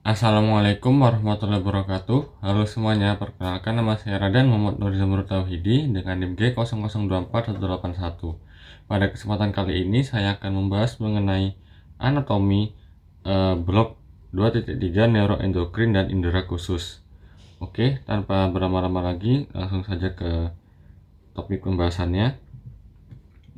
Assalamualaikum warahmatullahi wabarakatuh. Halo semuanya, perkenalkan nama saya Raden Muhammad Nur Zamrud Tauhidi dengan NIM G00241181. Pada kesempatan kali ini saya akan membahas mengenai anatomi blok 2.3 neuroendokrin dan indera khusus. Oke, tanpa berlama-lama lagi langsung saja ke topik pembahasannya.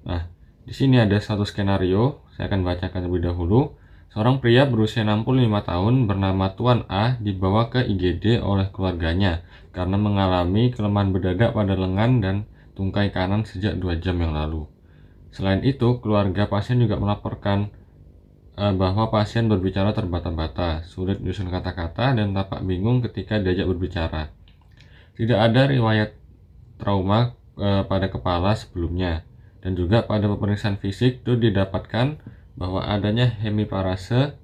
Nah, di sini ada satu skenario, saya akan bacakan terlebih dahulu. Seorang pria berusia 65 tahun bernama Tuan A dibawa ke IGD oleh keluarganya karena mengalami kelemahan berdadak pada lengan dan tungkai kanan sejak 2 jam yang lalu. Selain itu, keluarga pasien juga melaporkan bahwa pasien berbicara terbata-bata, sulit menyusun kata-kata, dan tampak bingung ketika diajak berbicara. Tidak ada riwayat trauma pada kepala sebelumnya, dan juga pada pemeriksaan fisik itu didapatkan bahwa adanya hemiparese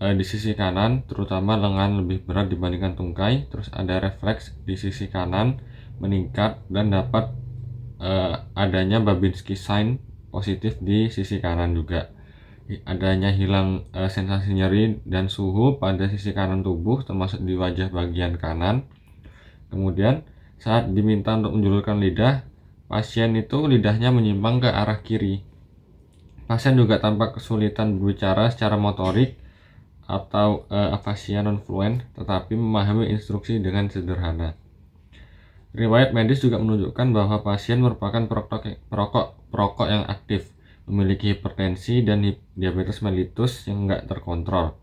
di sisi kanan, terutama lengan lebih berat dibandingkan tungkai. Terus ada refleks di sisi kanan meningkat dan dapat adanya Babinski sign positif di sisi kanan juga. Adanya hilang sensasi nyeri dan suhu pada sisi kanan tubuh termasuk di wajah bagian kanan. Kemudian saat diminta untuk menjulurkan lidah, pasien itu lidahnya menyimpang ke arah kiri. Pasien juga tampak kesulitan berbicara secara motorik atau afasia non-fluent, tetapi memahami instruksi dengan sederhana. Riwayat medis juga menunjukkan bahwa pasien merupakan perokok yang aktif, memiliki hipertensi dan diabetes mellitus yang enggak terkontrol.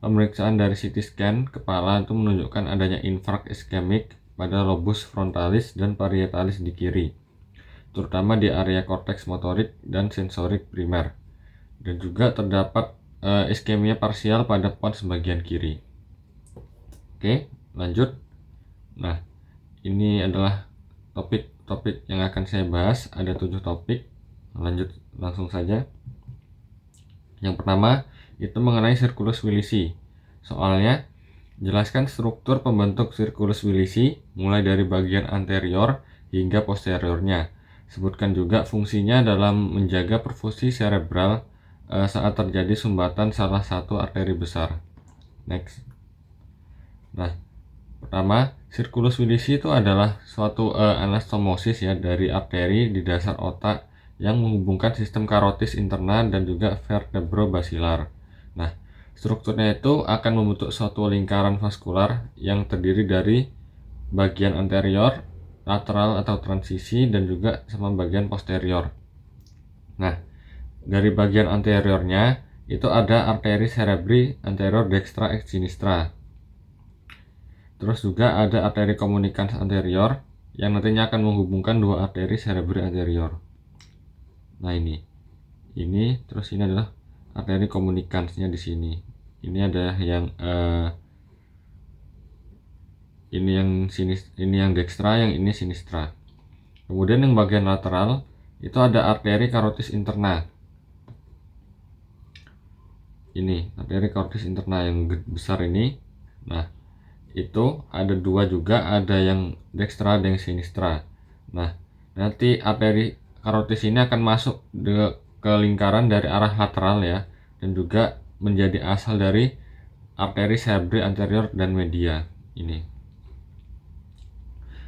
Pemeriksaan dari CT scan kepala itu menunjukkan adanya infark iskemik pada lobus frontalis dan parietalis di kiri, terutama di area korteks motorik dan sensorik primer, dan juga terdapat iskemia parsial pada pons bagian kiri. Oke, lanjut. Nah, ini adalah topik-topik yang akan saya bahas. Ada 7 topik. Lanjut langsung saja. Yang pertama itu mengenai sirkulus Willisi. Soalnya, jelaskan struktur pembentuk sirkulus Willisi mulai dari bagian anterior hingga posteriornya. Sebutkan juga fungsinya dalam menjaga perfusi cerebral saat terjadi sumbatan salah satu arteri besar. Next. Nah, pertama, sirkulus Willisi itu adalah suatu anastomosis ya dari arteri di dasar otak yang menghubungkan sistem karotis internal dan juga vertebrobasilar. Nah, strukturnya itu akan membentuk suatu lingkaran vaskular yang terdiri dari bagian anterior, lateral atau transisi, dan juga sama bagian posterior. Nah, dari bagian anteriornya itu ada arteri cerebri anterior dextra ex sinistra. Terus juga ada arteri communicans anterior yang nantinya akan menghubungkan dua arteri cerebri anterior. Nah, ini terus ini adalah arteri communicansnya di sini. Ini ada yang ini yang dextra, yang ini sinistra. Kemudian yang bagian lateral itu ada arteri karotis interna. Ini arteri karotis interna yang besar ini. Nah, itu ada dua juga, ada yang dextra dan yang sinistra. Nah, nanti arteri karotis ini akan masuk ke lingkaran dari arah lateral ya, dan juga menjadi asal dari arteri cerebri anterior dan media ini.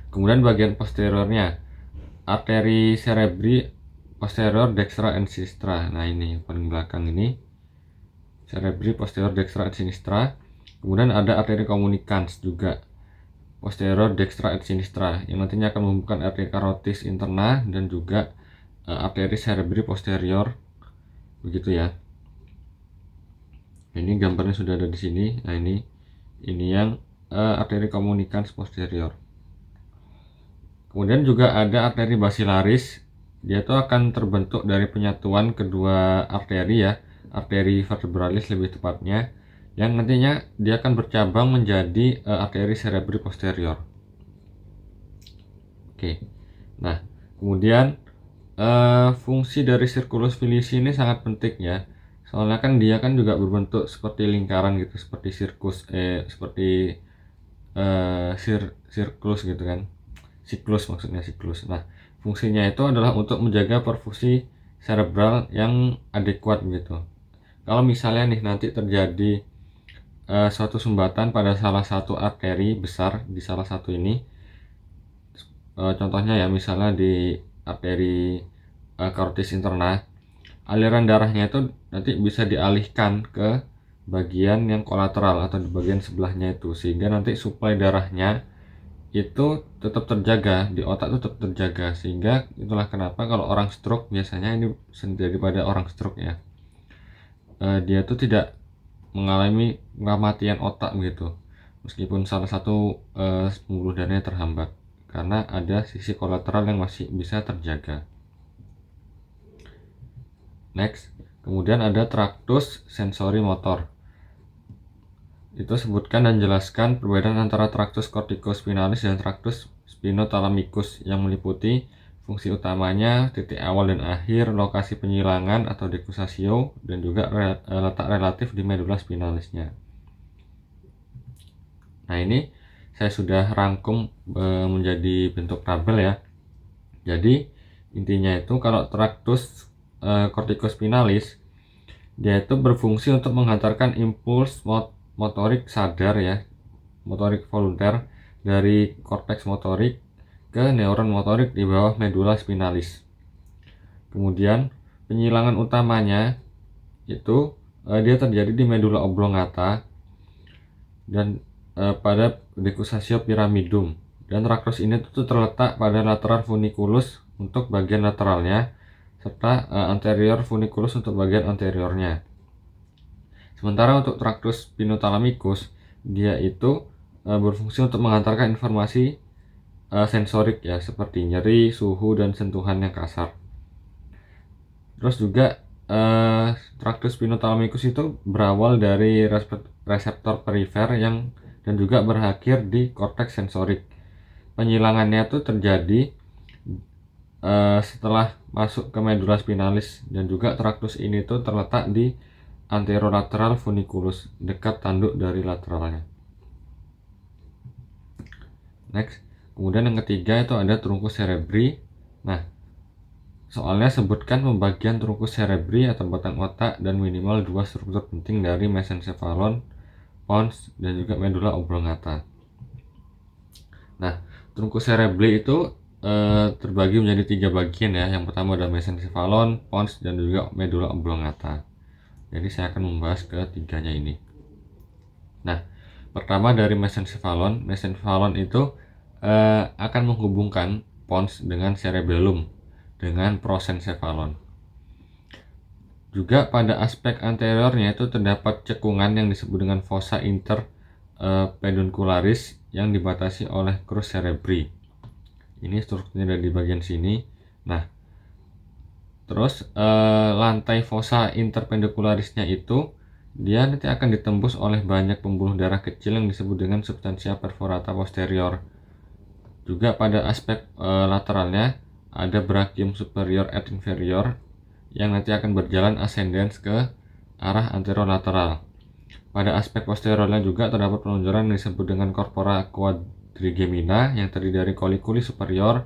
Kemudian bagian posteriornya, arteri cerebri posterior dextra and sinistra. Nah, ini paling belakang ini cerebri posterior dextra and sinistra. Kemudian ada arteri communicans juga posterior dextra and sinistra yang nantinya akan menghubungkan arteri karotis interna dan juga arteri cerebri posterior, begitu ya. Ini gambarnya sudah ada di sini. Nah, ini yang arteri communicans posterior. Kemudian juga ada arteri basilaris. Dia tuh akan terbentuk dari penyatuan kedua arteri ya, arteri vertebralis lebih tepatnya, yang nantinya dia akan bercabang menjadi arteri cerebri posterior. Oke. Nah, kemudian fungsi dari sirkulus Willisi ini sangat penting ya. Soalnya kan dia kan juga berbentuk seperti lingkaran gitu, seperti sirkulus gitu kan. Siklus maksudnya, siklus. Nah, fungsinya itu adalah untuk menjaga perfusi cerebral yang adekuat gitu. Kalau misalnya nih nanti terjadi suatu sumbatan pada salah satu arteri besar di salah satu ini. Contohnya ya, misalnya di arteri karotis interna, aliran darahnya itu nanti bisa dialihkan ke bagian yang kolateral atau di bagian sebelahnya itu, sehingga nanti suplai darahnya itu tetap terjaga, di otak itu tetap terjaga. Sehingga itulah kenapa kalau orang stroke, biasanya ini terjadi pada orang stroke ya, dia tuh tidak mengalami kematian otak begitu, meskipun salah satu pembuluh darahnya terhambat, karena ada sisi kolateral yang masih bisa terjaga. Next, kemudian ada traktus sensori motor. Itu sebutkan dan jelaskan perbedaan antara traktus corticospinalis dan traktus spinothalamikus yang meliputi fungsi utamanya, titik awal dan akhir, lokasi penyilangan atau dekusasio, dan juga letak relatif di medula spinalisnya. Nah, ini saya sudah rangkum menjadi bentuk tabel ya. Jadi intinya itu kalau traktus corticospinalis, dia itu berfungsi untuk menghantarkan impuls motorik sadar ya, motorik volunter dari korteks motorik ke neuron motorik di bawah medula spinalis. Kemudian penyilangan utamanya itu dia terjadi di medula oblongata dan pada decussatio pyramidum, dan traktus ini tuh terletak pada lateral funiculus untuk bagian lateralnya, serta anterior funiculus untuk bagian anteriornya. Sementara untuk traktus spinothalamikus, dia itu berfungsi untuk mengantarkan informasi sensorik ya, seperti nyeri, suhu, dan sentuhan yang kasar. Terus juga traktus spinothalamikus itu berawal dari reseptor perifer dan juga berakhir di korteks sensorik. Penyilangannya itu terjadi setelah masuk ke medula spinalis, dan juga traktus ini tuh terletak di anterolateral funiculus, dekat tanduk dari lateralnya. Next, kemudian yang ketiga itu ada truncus cerebri. Nah, soalnya sebutkan pembagian truncus cerebri atau batang otak dan minimal 2 struktur penting dari mesencephalon, pons, dan juga medula oblongata. Nah, truncus cerebri itu terbagi menjadi 3 bagian ya. Yang pertama ada mesencephalon, pons, dan juga medula oblongata. Jadi saya akan membahas ketiganya ini. Nah, pertama dari mesencephalon. Mesencephalon itu akan menghubungkan pons dengan cerebellum dengan prosencephalon. Juga pada aspek anteriornya itu terdapat cekungan yang disebut dengan fossa interpeduncularis yang dibatasi oleh crus cerebri. Ini strukturnya ada di bagian sini. Nah, terus lantai fossa interpendukularisnya itu dia nanti akan ditembus oleh banyak pembuluh darah kecil yang disebut dengan substantia perforata posterior. Juga pada aspek lateralnya ada brachium superior et inferior yang nanti akan berjalan ascendens ke arah anterolateral. Pada aspek posteriornya juga terdapat pelonjoran yang disebut dengan corpora quadrigemina yang terdiri dari colliculi superior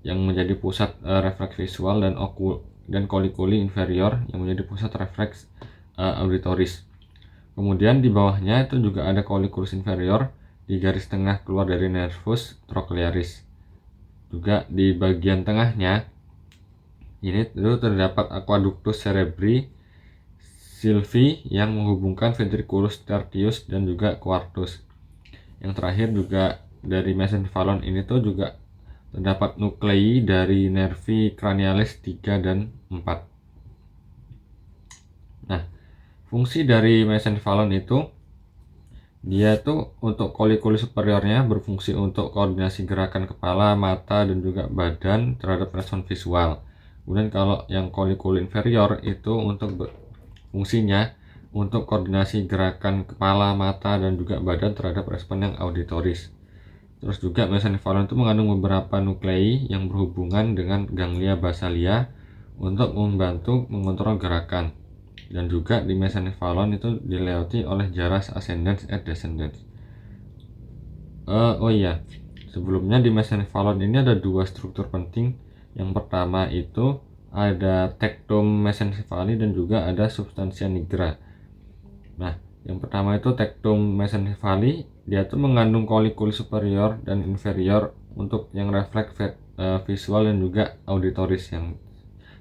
yang menjadi pusat refleks visual dan colliculi inferior yang menjadi pusat refleks auditoris. Kemudian di bawahnya itu juga ada colliculus inferior di garis tengah keluar dari nervus trochlearis. Juga di bagian tengahnya ini itu terdapat aqueductus cerebri sylvi yang menghubungkan ventriculus tertius dan juga quartus. Yang terakhir juga dari mesencephalon ini tuh juga terdapat nuklei dari nervi cranialis 3 dan 4. Nah, fungsi dari mesencephalon itu dia tuh untuk colliculi superiornya berfungsi untuk koordinasi gerakan kepala, mata, dan juga badan terhadap respon visual. Kemudian kalau yang colliculi inferior itu untuk fungsinya untuk koordinasi gerakan kepala, mata, dan juga badan terhadap respon yang auditoris. Terus juga mesencephalon itu mengandung beberapa nuklei yang berhubungan dengan ganglia basalia untuk membantu mengontrol gerakan. Dan juga di mesencephalon itu dilewati oleh jaras ascendens et descendens. Oh iya, sebelumnya di mesencephalon ini ada 2 struktur penting. Yang pertama itu ada tectum mesencephali dan juga ada substantia nigra. Nah, Yang pertama itu tectum mesencephaly, dia tuh mengandung colliculus superior dan inferior untuk yang refleks visual dan juga auditoris yang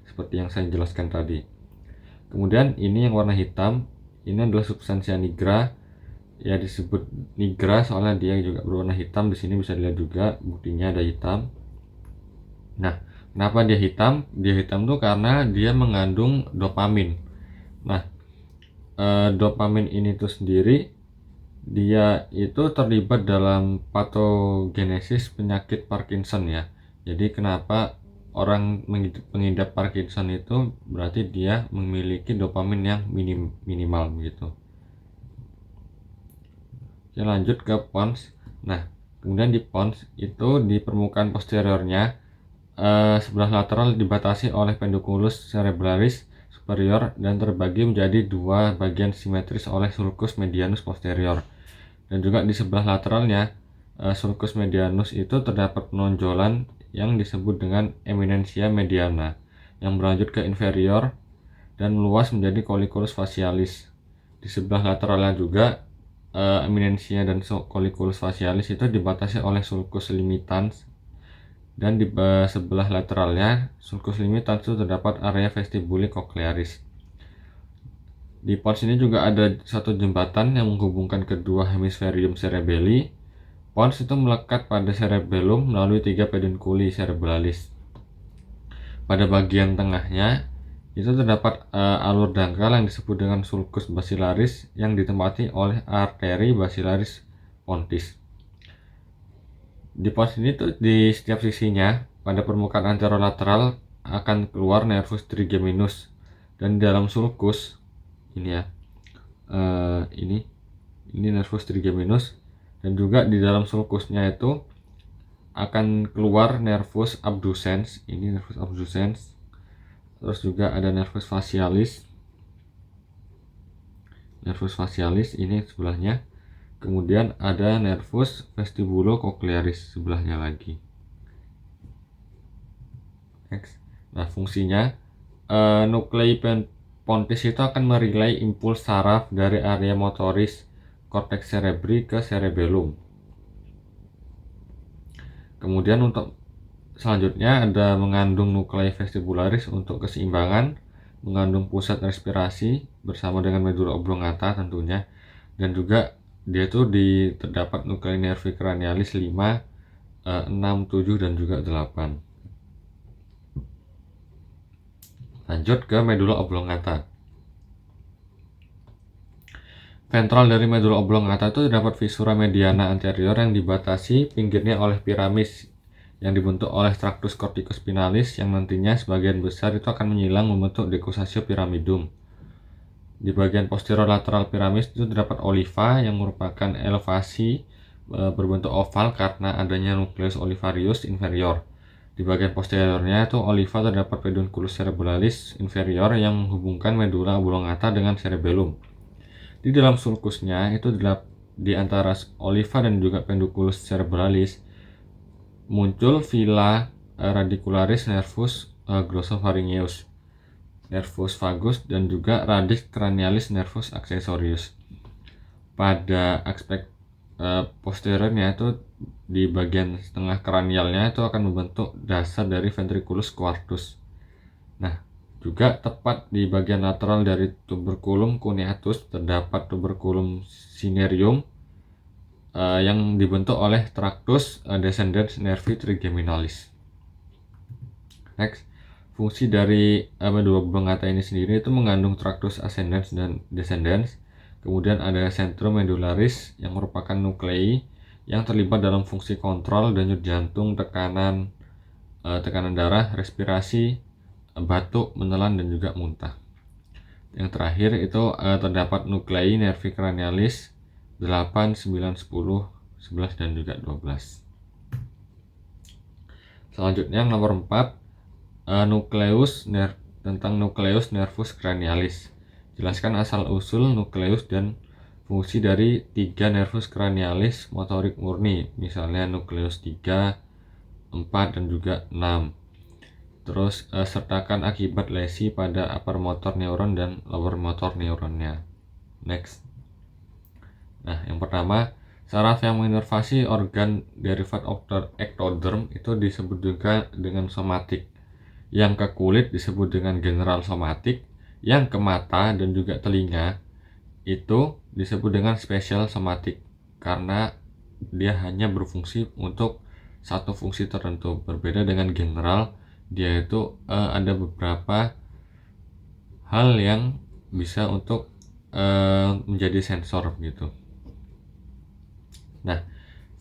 seperti yang saya jelaskan tadi. Kemudian ini yang warna hitam, ini adalah substansia nigra. Ya disebut nigra soalnya dia juga berwarna hitam. Di sini bisa dilihat juga buktinya ada hitam. Nah, kenapa dia hitam? Dia hitam tuh karena dia mengandung dopamin. Nah, dopamin ini tuh sendiri dia itu terlibat dalam patogenesis penyakit Parkinson ya. Jadi kenapa orang mengidap Parkinson itu berarti dia memiliki dopamin yang minimal gitu. Oke, lanjut ke pons. Nah, kemudian di pons itu di permukaan posteriornya sebelah lateral dibatasi oleh pedunculus cerebralis superior dan terbagi menjadi dua bagian simetris oleh sulcus medianus posterior. Dan juga di sebelah lateralnya sulcus medianus itu terdapat penonjolan yang disebut dengan eminentia mediana yang berlanjut ke inferior dan meluas menjadi colliculus facialis. Di sebelah lateralnya juga eminentia dan colliculus facialis itu dibatasi oleh sulcus limitans, dan di sebelah lateralnya sulcus limitans itu terdapat area vestibuli cochlearis. Di pons ini juga ada satu jembatan yang menghubungkan kedua hemisferium cerebelli. Pons itu melekat pada cerebellum melalui 3 pedunculi cerebralis. Pada bagian tengahnya itu terdapat alur dangkal yang disebut dengan sulcus basilaris yang ditempati oleh arteri basilaris pontis. Di pons ini tuh di setiap sisinya pada permukaan anterolateral akan keluar nervus trigeminus, dan di dalam sulcus ini ya, ini nervus trigeminus, dan juga di dalam sulcusnya itu akan keluar nervus abducens, ini nervus abducens. Terus juga ada nervus facialis ini sebelahnya. Kemudian ada nervus vestibulocochlearis sebelahnya lagi. Next. Nah, fungsinya nuklei pontis itu akan merelay impuls saraf dari area motoris cortex cerebri ke cerebellum. Kemudian untuk selanjutnya ada mengandung nuklei vestibularis untuk keseimbangan, mengandung pusat respirasi bersama dengan medula oblongata tentunya, dan juga dia tuh terdapat nuklei nervi cranialis 5, 6, 7 dan juga 8. Lanjut ke medula oblongata. Ventral dari medula oblongata itu terdapat visura mediana anterior yang dibatasi pinggirnya oleh piramis yang dibentuk oleh tractus corticospinalis yang nantinya sebagian besar itu akan menyilang membentuk decussatio pyramidum. Di bagian posterior lateral piramis itu terdapat oliva yang merupakan elevasi berbentuk oval karena adanya nucleus olivarius inferior. Di bagian posteriornya itu oliva terdapat pedunculus cerebralis inferior yang menghubungkan medula oblongata dengan cerebellum. Di dalam sulcusnya itu di antara oliva dan juga pedunculus cerebralis muncul villa radicularis nervus glossopharyngeus, nervus vagus, dan juga radix cranialis nervus accessorius. Pada aspek posteriornya itu di bagian tengah kranialnya itu akan membentuk dasar dari ventriculus quartus. Nah, juga tepat di bagian lateral dari tuberculum cuneatus terdapat tuberculum cinereum yang dibentuk oleh tractus descendens nervi trigeminalis. Next, fungsi dari medula oblongata ini sendiri itu mengandung tractus ascendens dan descendens. Kemudian ada centrum medullaris yang merupakan nuklei yang terlibat dalam fungsi kontrol denyut jantung, tekanan darah, respirasi, batuk, menelan, dan juga muntah. Yang terakhir itu terdapat nuklei nervi cranialis 8, 9, 10, 11, dan juga 12. Selanjutnya yang nomor 4, tentang nucleus nervus cranialis. Jelaskan asal-usul nukleus dan fungsi dari 3 nervus cranialis motorik murni, misalnya nukleus 3, 4, dan juga 6. Terus sertakan akibat lesi pada upper motor neuron dan lower motor neuronnya. Next. Nah, yang pertama, saraf yang menginervasi organ derivat ektoderm itu disebut juga dengan somatik. Yang ke kulit disebut dengan general somatik, yang ke mata dan juga telinga itu disebut dengan spesial somatik karena dia hanya berfungsi untuk satu fungsi tertentu. Berbeda dengan general, dia itu ada beberapa hal yang bisa untuk menjadi sensor gitu. Nah,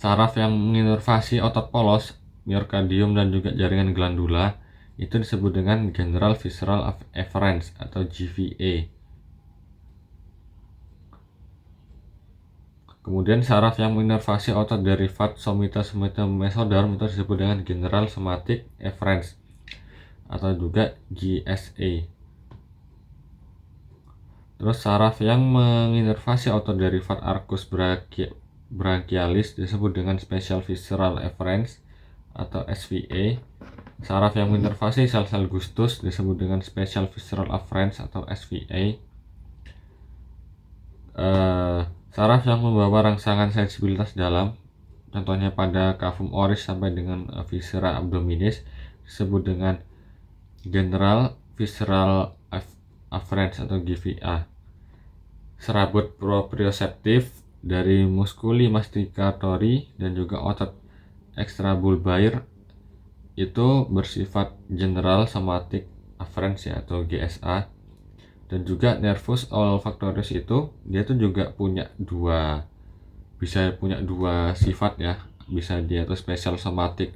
saraf yang menginervasi otot polos, miokardium dan juga jaringan glandula itu disebut dengan general visceral efference atau GVA. Kemudian saraf yang menginervasi otot derivat somitas mesoderm itu disebut dengan general somatic efference atau juga GSA. Terus saraf yang menginervasi otot derivat arcus brachialis disebut dengan special visceral efference atau SVA. Saraf yang menginervasi sel-sel gustus disebut dengan special visceral afference atau SVA. Saraf yang membawa rangsangan sensibilitas dalam, contohnya pada cavum oris sampai dengan viscera abdominis, disebut dengan general visceral afference atau GVA. Serabut proprioseptif dari musculi masticatori dan juga otot extrabulbair itu bersifat general somatic afference ya, atau GSA. Dan juga nervus olfactorius itu dia tuh juga bisa punya dua sifat ya, bisa dia tuh special somatic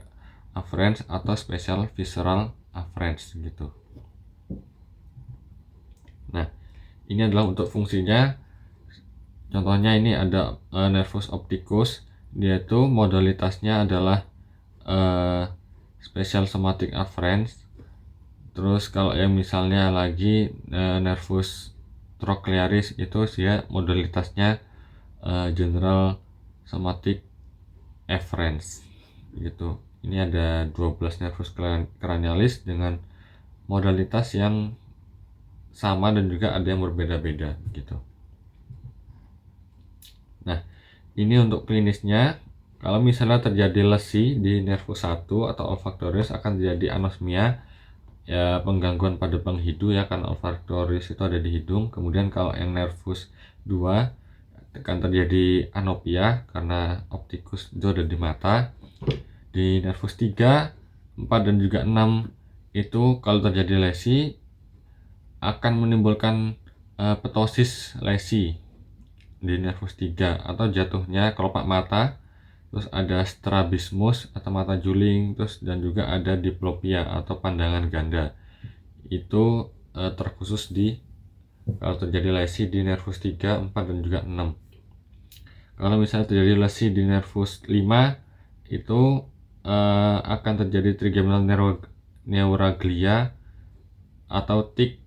afference atau special visceral afference gitu. Nah, ini adalah untuk fungsinya. Contohnya ini ada nervus opticus, dia tuh modalitasnya adalah special somatic afference. Terus kalau yang misalnya lagi nervus trochlearis itu dia modalitasnya general somatic efference gitu. Ini ada 12 nervus cranialis dengan modalitas yang sama dan juga ada yang berbeda-beda gitu. Nah, ini untuk klinisnya. Kalau misalnya terjadi lesi di nervus 1 atau olfactorius akan terjadi anosmia, ya penggangguan pada penghidu ya, karena olfactorius itu ada di hidung. Kemudian kalau yang nervus 2 akan terjadi anopia karena optikus itu ada di mata. Di nervus 3, 4 dan juga 6 itu kalau terjadi lesi akan menimbulkan ptosis lesi di nervus 3 atau jatuhnya kelopak mata. Terus ada strabismus atau mata juling, terus dan juga ada diplopia atau pandangan ganda. Itu terkhusus di kalau terjadi lesi di nervus 3, 4 dan juga 6. Kalau misalnya terjadi lesi di nervus 5 itu akan terjadi trigeminal neuralgia atau tic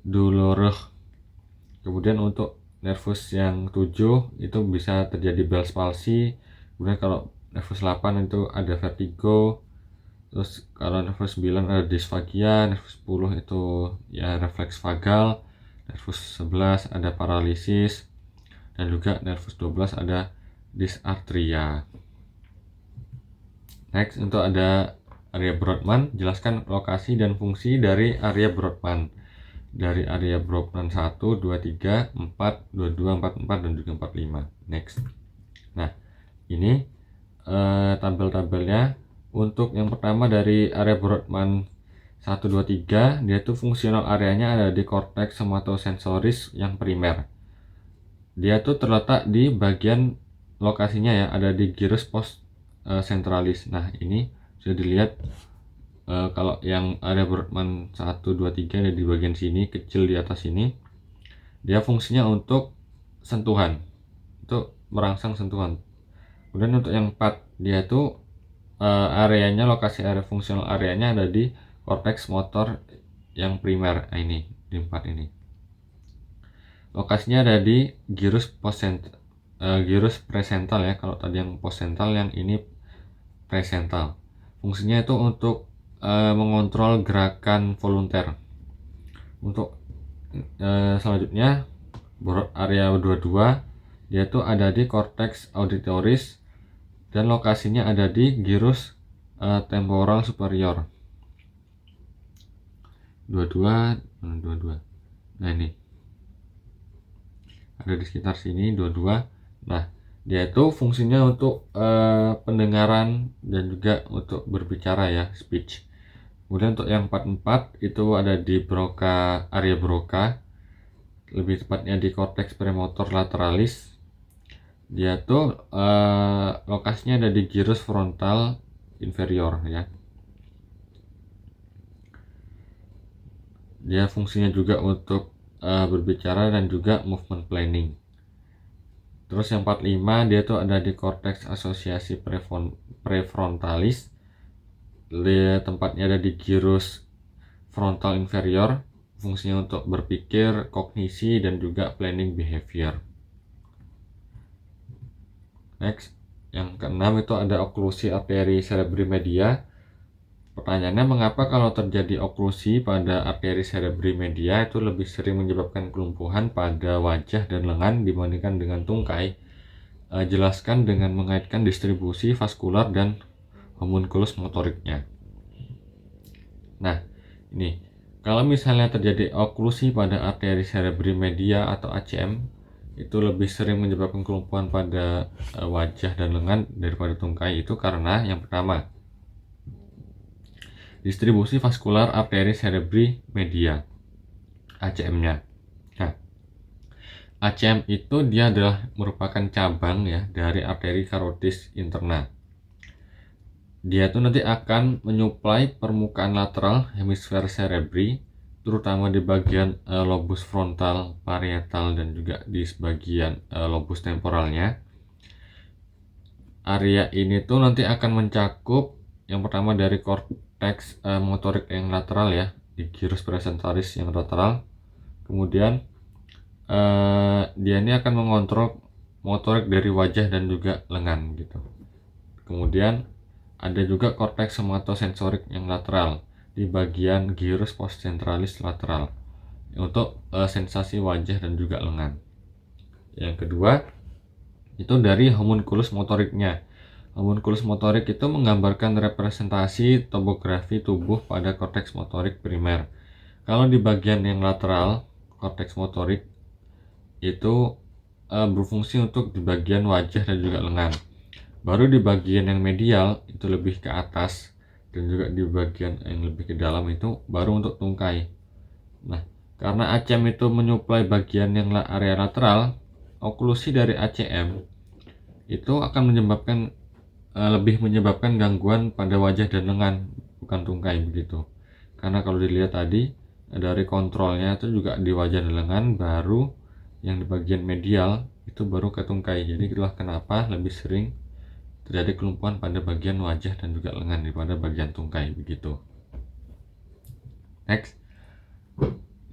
douloureux. Kemudian untuk nervus yang 7 itu bisa terjadi Bell's palsy. Kemudian kalau nervus 8 itu ada vertigo. Terus kalau nervus 9 ada disfagia, nervus 10 itu ya refleks vagal, nervus 11 ada paralisis, dan juga nervus 12 ada dysarthria. Next, untuk ada area Brodmann, jelaskan lokasi dan fungsi dari area Brodmann. Dari area Brodmann 1, 2, 3, 4, 22, 44 dan juga 45. Next. Nah, ini tabel-tabelnya. Untuk yang pertama dari area Brodmann 1, 2, 3, dia tuh fungsional areanya ada di korteks somatosensoris yang primer. Dia tuh terletak di bagian lokasinya ya, ada di gyrus post centralis. Nah, ini sudah dilihat kalau yang area Brodmann 1, 2, 3 ada di bagian sini, kecil di atas ini. Dia fungsinya untuk sentuhan, untuk merangsang sentuhan. Kemudian untuk yang 4, dia tuh areanya, lokasi area fungsional areanya ada di korteks motor yang primer. Nah, ini di 4 ini. Lokasinya ada di gyrus presental ya. Kalau tadi yang postsental, yang ini presental. Fungsinya itu untuk mengontrol gerakan volunter. Untuk selanjutnya area 22, Dia tuh ada di cortex auditoris dan lokasinya ada di gyrus temporal superior. Dua-dua. Nah ini ada di sekitar sini dua-dua. Nah dia itu fungsinya untuk pendengaran dan juga untuk berbicara ya, speech. Kemudian untuk yang 44 itu ada di area Broca, lebih tepatnya di cortex premotor lateralis. Dia tuh lokasinya ada di gyrus frontal inferior ya. Dia fungsinya juga untuk berbicara dan juga movement planning. Terus yang 45 dia tuh ada di cortex asosiasi prefrontalis. Dia tempatnya ada di gyrus frontal inferior, fungsinya untuk berpikir, kognisi dan juga planning behavior. Next, yang keenam itu ada oklusi arteri cerebri media. Pertanyaannya, mengapa kalau terjadi oklusi pada arteri cerebri media itu lebih sering menyebabkan kelumpuhan pada wajah dan lengan dibandingkan dengan tungkai? Jelaskan dengan mengaitkan distribusi vaskular dan homunculus motoriknya. Nah, ini kalau misalnya terjadi oklusi pada arteri cerebri media atau ACM, itu lebih sering menyebabkan kelumpuhan pada wajah dan lengan daripada tungkai. Itu karena yang pertama, distribusi vaskular arteri cerebri media, ACM-nya. Nah, ACM itu dia adalah merupakan cabang ya dari arteri karotis interna. Dia tuh nanti akan menyuplai permukaan lateral hemisfer cerebri, terutama di bagian lobus frontal, parietal dan juga di sebagian lobus temporalnya. Area ini tuh nanti akan mencakup yang pertama dari korteks motorik yang lateral ya, di gyrus presentalis yang lateral. Kemudian dia ini akan mengontrol motorik dari wajah dan juga lengan gitu. Kemudian ada juga korteks somatosensorik yang lateral di bagian gyrus postcentralis lateral untuk sensasi wajah dan juga lengan. Yang kedua itu dari homunculus motoriknya. Homunculus motorik itu menggambarkan representasi topografi tubuh pada korteks motorik primer. Kalau di bagian yang lateral korteks motorik itu berfungsi untuk di bagian wajah dan juga lengan. Baru di bagian yang medial itu lebih ke atas dan juga di bagian yang lebih ke dalam itu baru untuk tungkai. Nah, karena ACM itu menyuplai bagian yang area lateral, oklusi dari ACM itu akan lebih menyebabkan gangguan pada wajah dan lengan, bukan tungkai begitu. Karena kalau dilihat tadi dari kontrolnya itu juga di wajah dan lengan, baru yang di bagian medial itu baru ke tungkai. Jadi itulah kenapa lebih sering terjadi kelumpuhan pada bagian wajah dan juga lengan daripada bagian tungkai begitu. Next,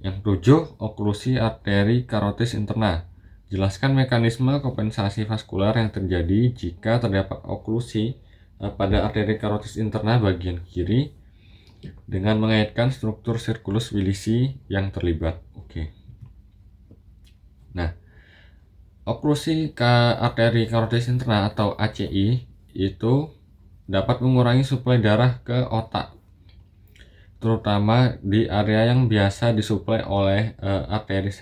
yang 7, oklusi arteri karotis interna. Jelaskan mekanisme kompensasi vaskular yang terjadi jika terdapat oklusi pada arteri karotis interna bagian kiri dengan mengaitkan struktur sirkulus Willisi yang terlibat. Oke. Nah, oklusi arteri karotis interna atau ACI itu dapat mengurangi suplai darah ke otak, terutama di area yang biasa disuplai oleh arteri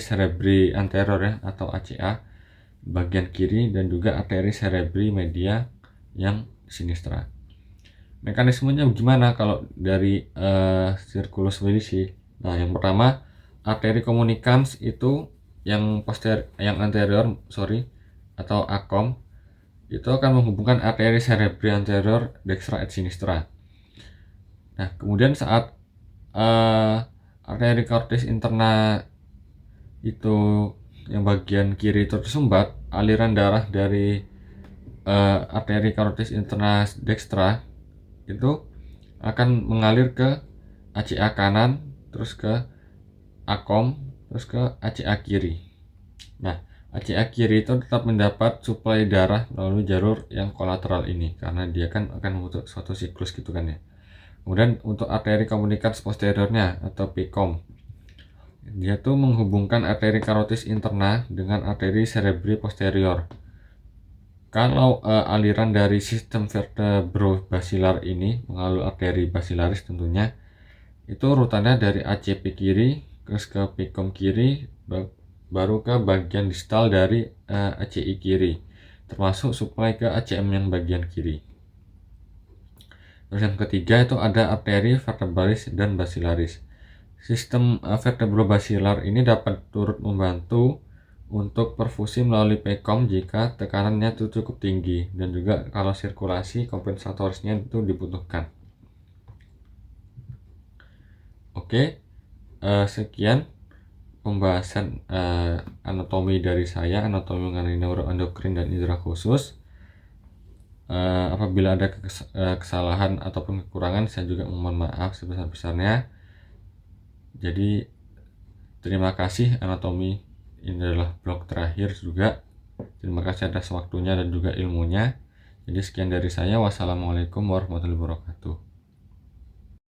cerebri anterior ya, atau ACA bagian kiri, dan juga arteri cerebri media yang sinistra. Mekanismenya gimana kalau dari sirkulus Willisi? Nah, yang pertama, arteri communicans itu yang anterior atau ACOM itu akan menghubungkan arteri cerebri anterior dextra et sinistra. Nah, kemudian saat arteri karotis interna itu yang bagian kiri tersumbat, aliran darah dari arteri karotis interna dextra itu akan mengalir ke ACA kanan, terus ke ACOM, terus ke ACA kiri. Nah, ACA kiri itu tetap mendapat suplai darah melalui jalur yang kolateral ini, karena dia kan akan membentuk suatu siklus gitu kan ya. Kemudian untuk arteri komunikans posteriornya atau PCOM Dia tuh menghubungkan arteri karotis interna dengan arteri cerebri posterior. Kalau aliran dari sistem vertebrobasilar ini mengalami arteri basilaris tentunya, itu urutannya dari ACP kiri terus ke pecum kiri baru ke bagian distal dari ACI kiri, termasuk supply ke ACM yang bagian kiri. Terus yang ketiga itu ada arteri vertebralis dan basilaris. Sistem vertebrobasilar ini dapat turut membantu untuk perfusi melalui pecum jika tekanannya itu cukup tinggi, dan juga kalau sirkulasi kompensatorisnya itu dibutuhkan. Oke, sekian pembahasan anatomi dari saya, anatomi mengenai neuroendokrin dan indera khusus. Apabila ada kesalahan ataupun kekurangan, saya juga mohon maaf sebesar-besarnya. Jadi terima kasih anatomi, ini adalah blog terakhir juga. Terima kasih atas waktunya dan juga ilmunya. Jadi sekian dari saya. Wassalamualaikum warahmatullahi wabarakatuh.